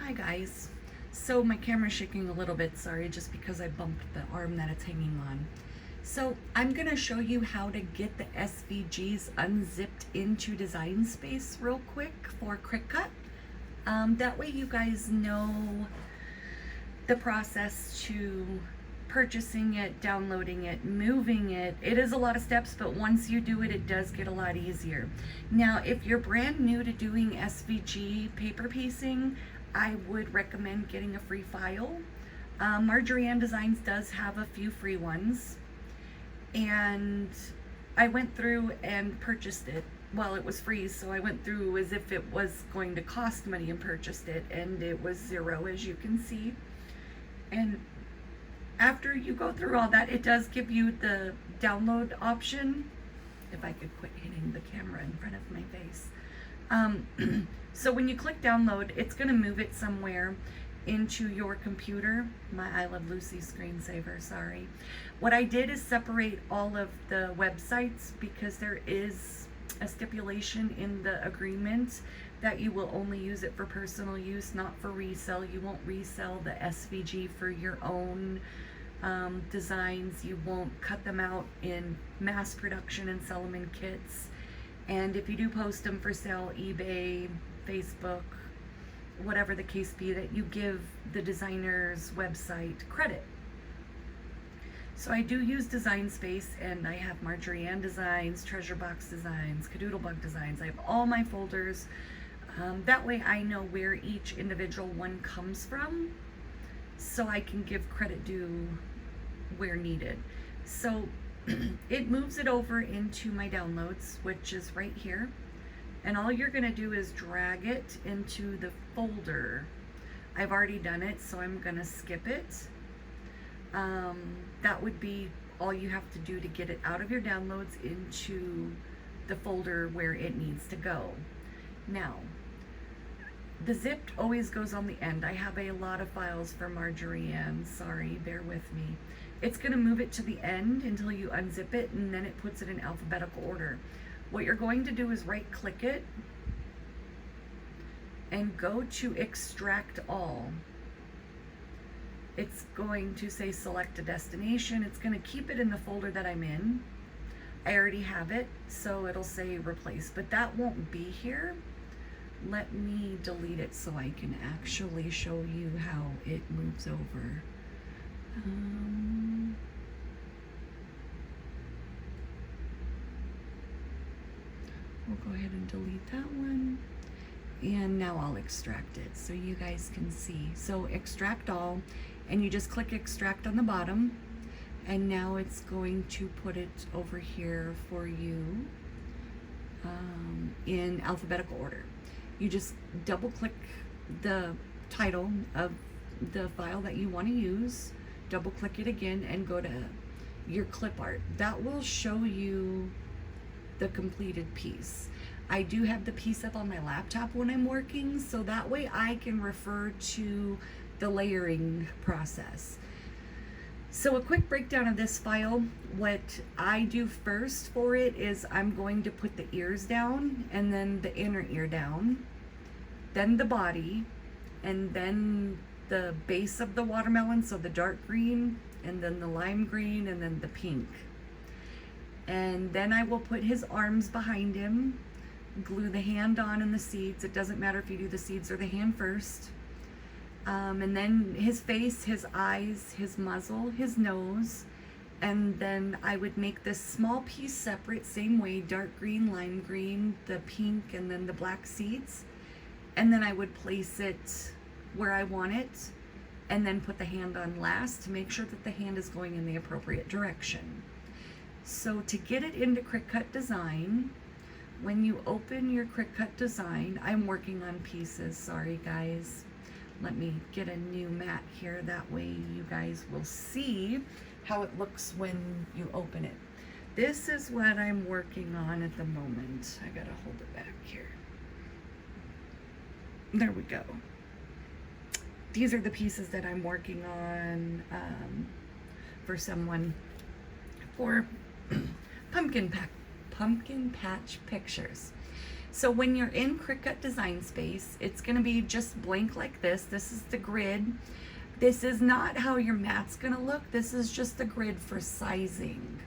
Hi guys. So my camera's shaking a little bit, sorry, just because I bumped the arm that it's hanging on. So I'm gonna show you how to get the SVGs unzipped into Design Space real quick for Cricut. That way you guys know the process to purchasing it, downloading it, moving it. It is a lot of steps, but once you do it, it does get a lot easier. Now, if you're brand new to doing SVG paper piecing, I would recommend getting a free file. Marjorie Ann Designs does have a few free ones, and I went through and purchased it. Well, it was free, so I went through as if it was going to cost money and purchased it, and it was $0, as you can see. And after you go through all that, it does give you the download option. If I could quit hitting the camera in front of my face. So when you click download, it's going to move it somewhere into your computer. My I Love Lucy screensaver, sorry. What I did is separate all of the websites because there is a stipulation in the agreement that you will only use it for personal use, not for resale. You won't resell the SVG for your own designs. You won't cut them out in mass production and sell them in kits. And if you do post them for sale, eBay, Facebook, whatever the case be, that you give the designer's website credit. So I do use Design Space, and I have Marjorie Ann Designs, Treasure Box Designs, Cadoodlebug Designs. I have all my folders. That way I know where each individual one comes from, so I can give credit due where needed. So it moves it over into my downloads, which is right here. And all you're gonna do is drag it into the folder. I've already done it, so I'm gonna skip it. That would be all you have to do to get it out of your downloads into the folder where it needs to go. Now, the zipped always goes on the end. I have a lot of files for Marjorie Ann, sorry, bear with me. It's gonna move it to the end until you unzip it, and then it puts it in alphabetical order. What you're going to do is right click it and go to extract all. It's going to say select a destination. It's going to keep it in the folder that I'm in. I already have it, so it'll say replace, but that won't be here. Let me delete it so I can actually show you how it moves over. We'll go ahead and delete that one. And now I'll extract it so you guys can see. So extract all, and you just click extract on the bottom, and now it's going to put it over here for you in alphabetical order. You just double click the title of the file that you want to use, double click it again, and go to your clip art. That will show you the completed piece. I do have the piece up on my laptop when I'm working, so that way I can refer to the layering process. So a quick breakdown of this file. What I do first for it is I'm going to put the ears down, and then the inner ear down, then the body, and then the base of the watermelon, so the dark green, and then the lime green, and then the pink. And then I will put his arms behind him, glue the hand on and the seeds. It doesn't matter if you do the seeds or the hand first. And then his face, his eyes, his muzzle, his nose. And then I would make this small piece separate, same way, dark green, lime green, the pink, and then the black seeds. And then I would place it where I want it, and then put the hand on last to make sure that the hand is going in the appropriate direction. So to get it into Cricut Design, when you open your Cricut Design, I'm working on pieces, sorry guys. Let me get a new mat here, that way you guys will see how it looks when you open it. This is what I'm working on at the moment. I gotta hold it back here. There we go. These are the pieces that I'm working on for someone for Pumpkin Patch Pictures. So when you're in Cricut Design Space, it's going to be just blank like this. This is the grid. This is not how your mat's going to look. This is just the grid for sizing.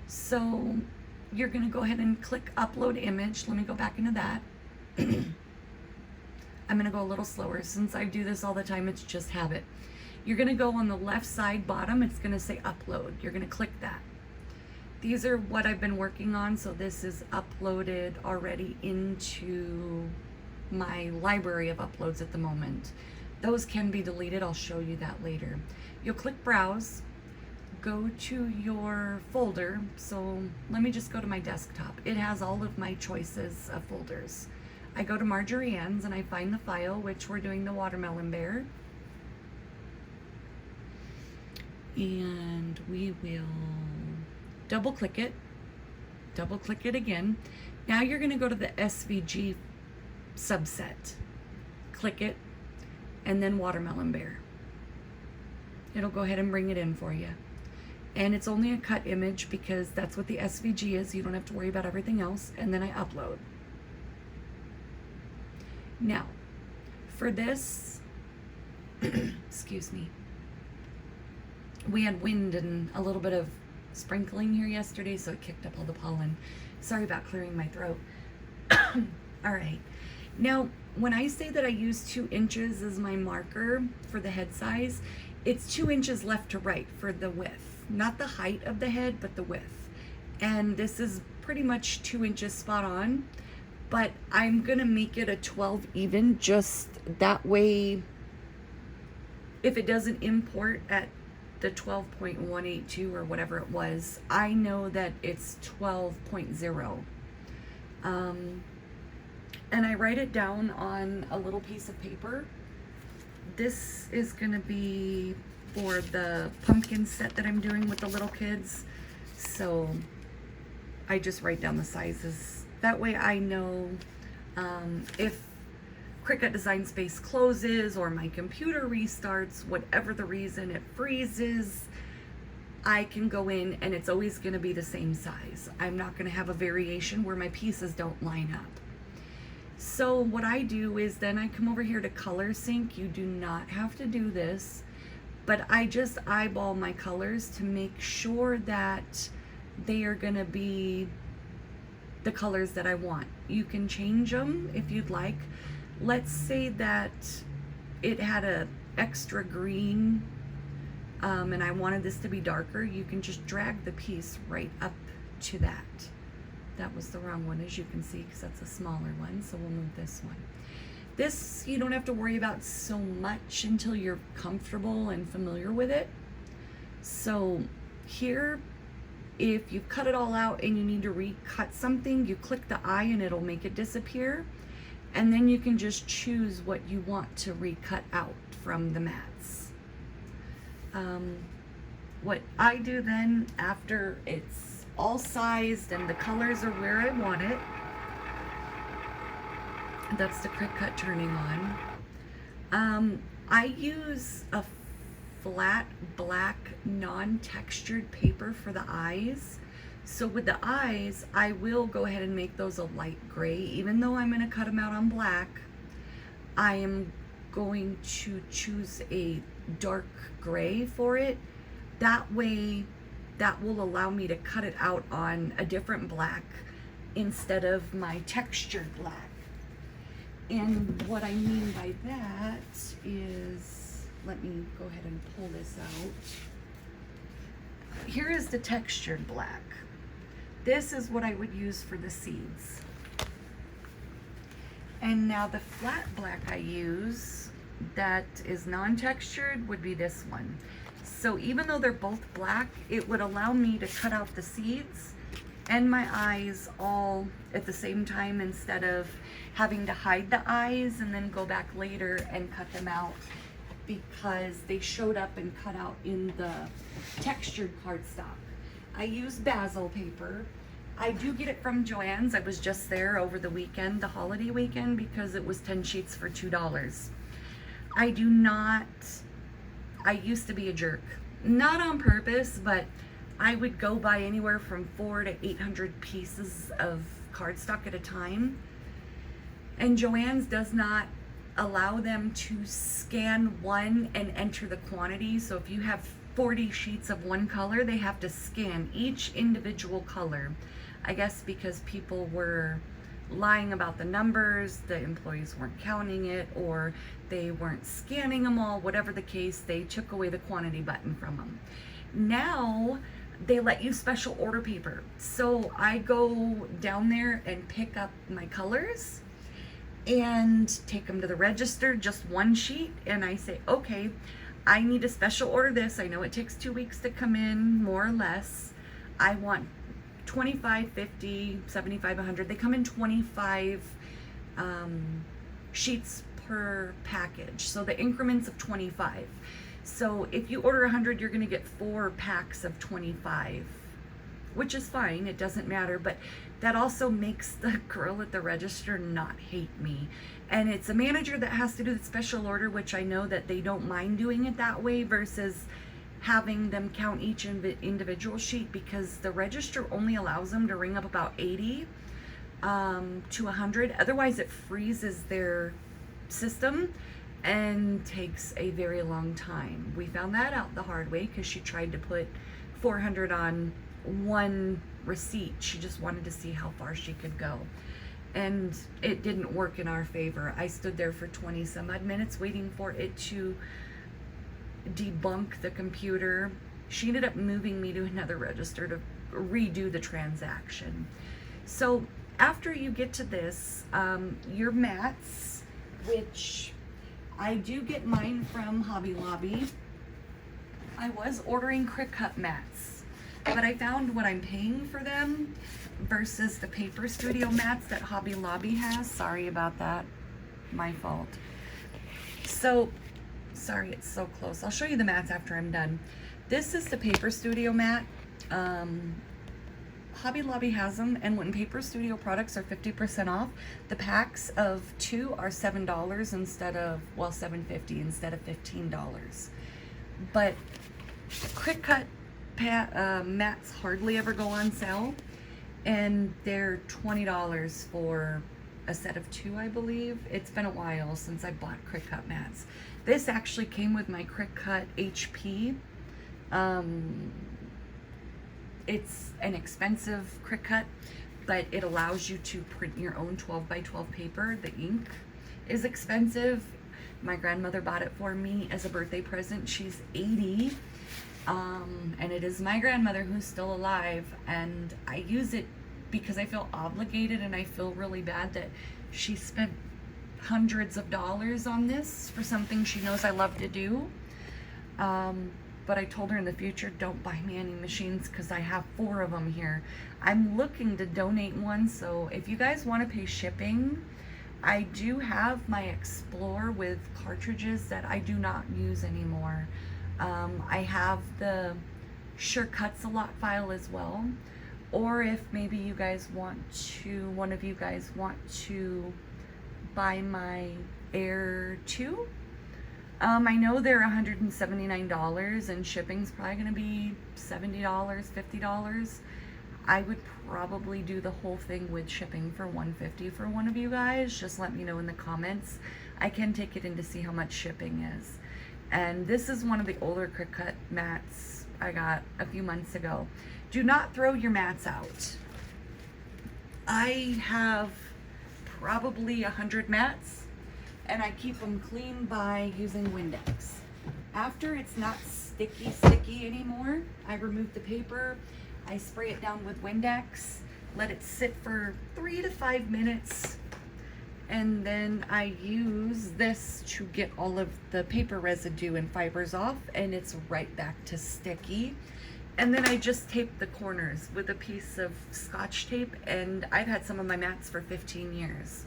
So you're going to go ahead and click Upload Image. Let me go back into that. I'm going to go a little slower. Since I do this all the time, it's just habit. You're going to go on the left side bottom. It's going to say Upload. You're going to click that. These are what I've been working on, so this is uploaded already into my library of uploads at the moment. Those can be deleted. I'll show you that later. You'll click Browse, go to your folder. So let me just go to my desktop. It has all of my choices of folders. I go to Marjorie Ann's and I find the file, which we're doing the watermelon bear. And we will double click it again. Now you're going to go to the SVG subset, click it, and then watermelon bear. It'll go ahead and bring it in for you. And it's only a cut image because that's what the SVG is. You don't have to worry about everything else. And then I upload. Now, for this, excuse me, we had wind and a little bit of sprinkling here yesterday, so it kicked up all the pollen. Sorry about clearing my throat. All right. Now, when I say that I use 2 inches as my marker for the head size, it's 2 inches left to right for the width. Not the height of the head, but the width. And this is pretty much 2 inches spot on, but I'm gonna make it a 12 even, just that way, if it doesn't import at the 12.182 or whatever it was, I know that it's 12.0. And I write it down on a little piece of paper. This is gonna be for the pumpkin set that I'm doing with the little kids. So I just write down the sizes. That way I know if Cricut Design Space closes or my computer restarts, whatever the reason, it freezes, I can go in and it's always going to be the same size. I'm not going to have a variation where my pieces don't line up. So what I do is then I come over here to color sync. You do not have to do this, but I just eyeball my colors to make sure that they are going to be the colors that I want. You can change them if you'd like. Let's say that it had a extra green and I wanted this to be darker. You can just drag the piece right up to that. That was the wrong one, as you can see, because that's a smaller one, so we'll move this one. This you don't have to worry about so much until you're comfortable and familiar with it. So here, if you cut it all out and you need to recut something, you click the eye and it'll make it disappear. And then you can just choose what you want to recut out from the mats. What I do then, after it's all sized and the colors are where I want it, that's the cricut turning on. I use a flat black non-textured paper for the eyes. So with the eyes, I will go ahead and make those a light gray. Even though I'm going to cut them out on black, I am going to choose a dark gray for it. That way, that will allow me to cut it out on a different black instead of my textured black. And what I mean by that is, let me go ahead and pull this out. Here is the textured black. This is what I would use for the seeds. And now the flat black I use that is non-textured would be this one. So even though they're both black, it would allow me to cut out the seeds and my eyes all at the same time instead of having to hide the eyes and then go back later and cut them out, because they showed up and cut out in the textured cardstock. I use basil paper. I do get it from Joann's. I was just there over the weekend, the holiday weekend, because it was 10 sheets for $2. I used to be a jerk. Not on purpose, but I would go buy anywhere from 400 to 800 pieces of cardstock at a time. And Joann's does not allow them to scan one and enter the quantity. So if you have 40 sheets of one color, they have to scan each individual color. I guess because people were lying about the numbers, the employees weren't counting it, or they weren't scanning them all, whatever the case, they took away the quantity button from them. Now they let you special order paper. So I go down there and pick up my colors and take them to the register, just one sheet, and I say, okay, I need to special order this. I know it takes 2 weeks to come in, more or less. I want 25, 50, 75, 100. They come in 25 sheets per package. So the increments of 25. So if you order 100, you're going to get 4 packs of 25, which is fine. It doesn't matter. But that also makes the girl at the register not hate me. And it's a manager that has to do the special order, which I know that they don't mind doing it that way versus having them count each individual sheet, because the register only allows them to ring up about 80 to 100. Otherwise it freezes their system and takes a very long time. We found that out the hard way because she tried to put 400 on one receipt. She just wanted to see how far she could go. And it didn't work in our favor. I stood there for 20 some odd minutes waiting for it to debunk the computer. She ended up moving me to another register to redo the transaction. So after you get to this, your mats, which I do get mine from Hobby Lobby. I was ordering cricut mats, but I found what I'm paying for them versus the Paper Studio mats that Hobby Lobby has. Sorry about that, my fault. So sorry, it's so close. I'll show you the mats after I'm done. This is the Paper Studio mat. Hobby Lobby has them, and when Paper Studio products are 50% off, the packs of 2 are $7 instead of, well, $7.50 instead of $15. But cricut mats hardly ever go on sale, and they're $20 for a set of 2, I believe. It's been a while since I bought cricut mats. This actually came with my cricut HP. It's an expensive cricut, but it allows you to print your own 12 by 12 paper. The ink is expensive. My grandmother bought it for me as a birthday present. She's 80, and it is my grandmother who's still alive, and I use it because I feel obligated, and I feel really bad that she spent hundreds of dollars on this for something she knows I love to do. But I told her in the future, don't buy me any machines because I have 4 of them here. I'm looking to donate one, so if you guys want to pay shipping, I do have my Explore with cartridges that I do not use anymore. I have the Sure Cuts a Lot file as well. Or if maybe you guys want to, one of you guys want to buy my Air 2. I know they're $179 and shipping's probably going to be $70, $50. I would probably do the whole thing with shipping for $150 for one of you guys. Just let me know in the comments. I can take it in to see how much shipping is. And this is one of the older cricut mats I got a few months ago. Do not throw your mats out. I have probably 100 mats, and I keep them clean by using Windex. After it's not sticky anymore, I remove the paper, I spray it down with Windex, let it sit for 3 to 5 minutes, and then I use this to get all of the paper residue and fibers off, and it's right back to sticky. And then I just tape the corners with a piece of Scotch tape, and I've had some of my mats for 15 years.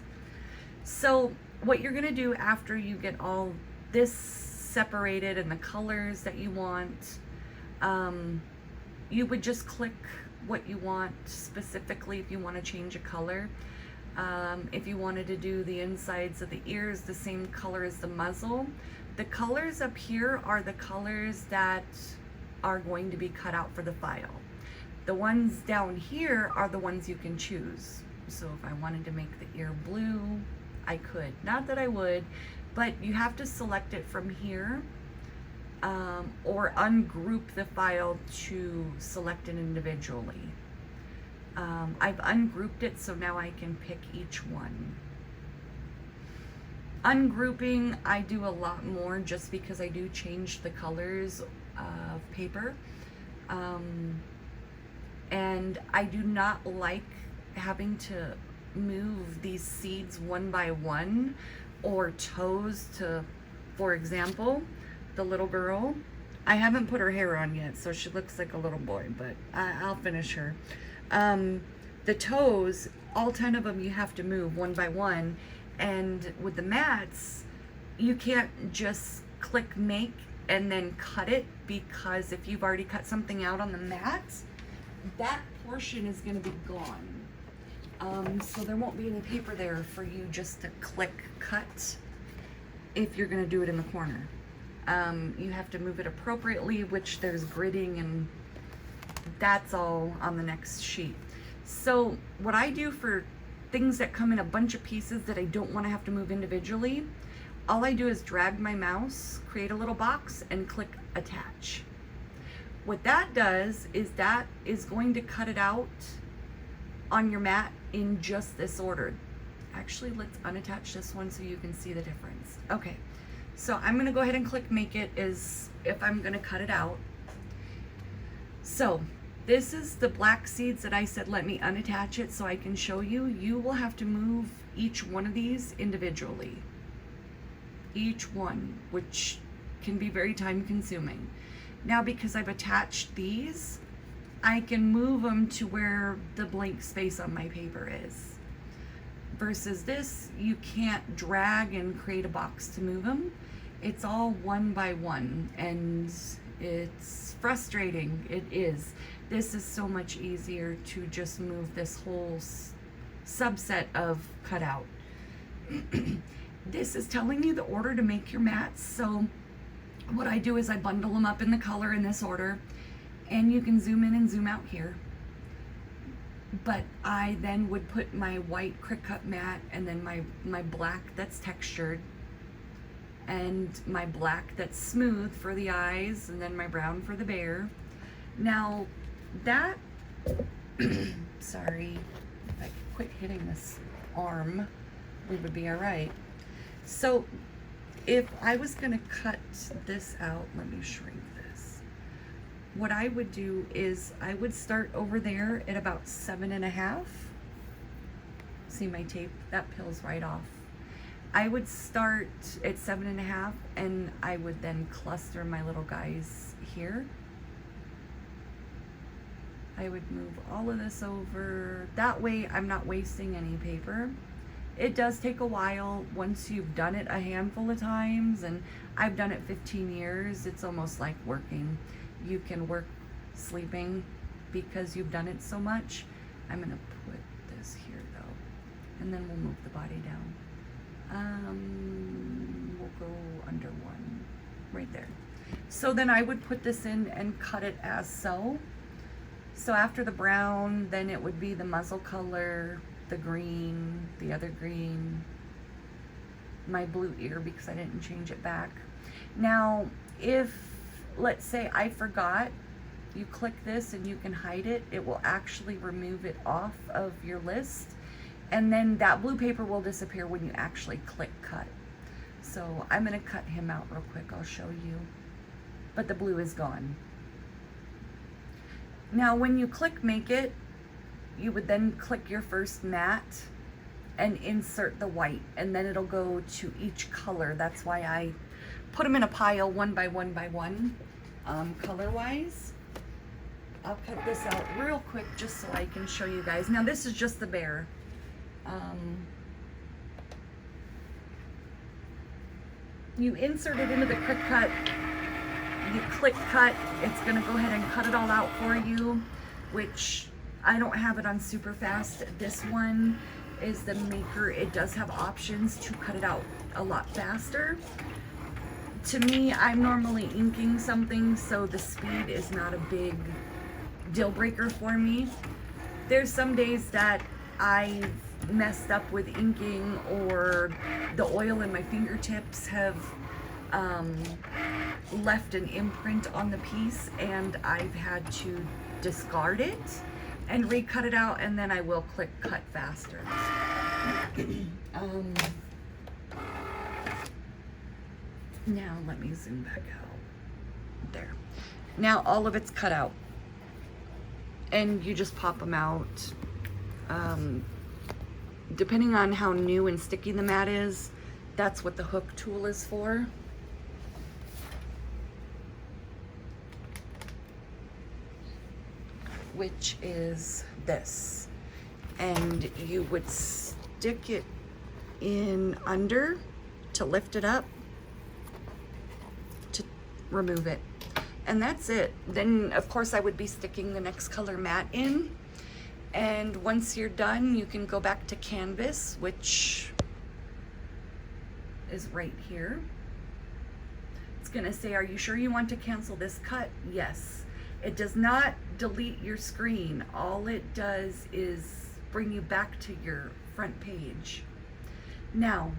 So what you're gonna do after you get all this separated and the colors that you want, you would just click what you want specifically if you want to change a color. If you wanted to do the insides of the ears the same color as the muzzle, the colors up here are the colors that are going to be cut out for the file. The ones down here are the ones you can choose. So if I wanted to make the ear blue, I could. Not that I would, but you have to select it from here, or ungroup the file to select it individually. I've ungrouped it, so now I can pick each one. Ungrouping, I do a lot more just because I do change the colors of paper. And I do not like having to move these seeds one by one, or toes to, for example, the little girl. I haven't put her hair on yet, so she looks like a little boy, but I'll finish her. The toes, all 10 of them, you have to move one by one. And with the mats, you can't just click make and then cut it, because if you've already cut something out on the mat, that portion is going to be gone. So there won't be any paper there for you just to click cut if you're going to do it in the corner. You have to move it appropriately, which there's gridding, and that's all on the next sheet. So what I do for things that come in a bunch of pieces that I don't want to have to move individually, all I do is drag my mouse, create a little box, and click attach. What that does is that is going to cut it out on your mat in just this order. Actually, let's unattach this one so you can see the difference. Okay, so I'm going to go ahead and click make it as if I'm going to cut it out. So this is the black seeds that I said let me unattach it so I can show you. You will have to move each one of these individually. Each one, which can be very time consuming. Now, because I've attached these, I can move them to where the blank space on my paper is. Versus this, you can't drag and create a box to move them. It's all one by one, and it's frustrating. It is. This is so much easier to just move this whole subset of cutout. This is telling you the order to make your mats. So what I do is I bundle them up in the color in this order, and you can zoom in and zoom out here. But I then would put my white cricut mat, and then my black that's textured, and my black that's smooth for the eyes, and then my brown for the bear. Now that, sorry, if I quit hitting this arm, we would be all right. So if I was gonna cut this out, let me shrink this. What I would do is I would start over there at about 7.5. See my tape? That peels right off. I would start at 7.5, and I would then cluster my little guys here. I would move all of this over. That way I'm not wasting any paper. It does take a while once you've done it a handful of times, and I've done it 15 years. It's almost like working. You can work sleeping because you've done it so much. I'm gonna put this here though, and then we'll move the body down. We'll go under one, right there. So then I would put this in and cut it as so. So after the brown, then it would be the muzzle color, the green, the other green, my blue ear because I didn't change it back. Now, if, let's say I forgot, you click this and you can hide it, it will actually remove it off of your list. And then that blue paper will disappear when you actually click cut. So I'm gonna cut him out real quick, I'll show you. But the blue is gone. Now when you click make it, you would then click your first mat and insert the white, and then it'll go to each color. That's why I put them in a pile one by one by one, color wise. I'll cut this out real quick just so I can show you guys. Now this is just the bear. You insert it into the cricut, you click cut, it's gonna go ahead and cut it all out for you, which I don't have it on super fast. This one is the maker. It does have options to cut it out a lot faster. To me, I'm normally inking something, so the speed is not a big deal breaker for me. There's some days that I've messed up with inking, or the oil in my fingertips have left an imprint on the piece, and I've had to discard it and recut it out, and then I will click cut faster. Now let me zoom back out. There. Now all of it's cut out, and you just pop them out. Depending on how new and sticky the mat is, that's what the hook tool is for. Which is this. And you would stick it in under to lift it up to remove it. And that's it. Then of course I would be sticking the next color mat in. And once you're done, you can go back to canvas, which is right here. It's gonna say, are you sure you want to cancel this cut? Yes. It does not delete your screen. All it does is bring you back to your front page. Now,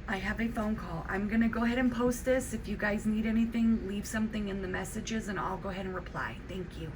I have a phone call. I'm gonna go ahead and post this. If you guys need anything, leave something in the messages and I'll go ahead and reply. Thank you.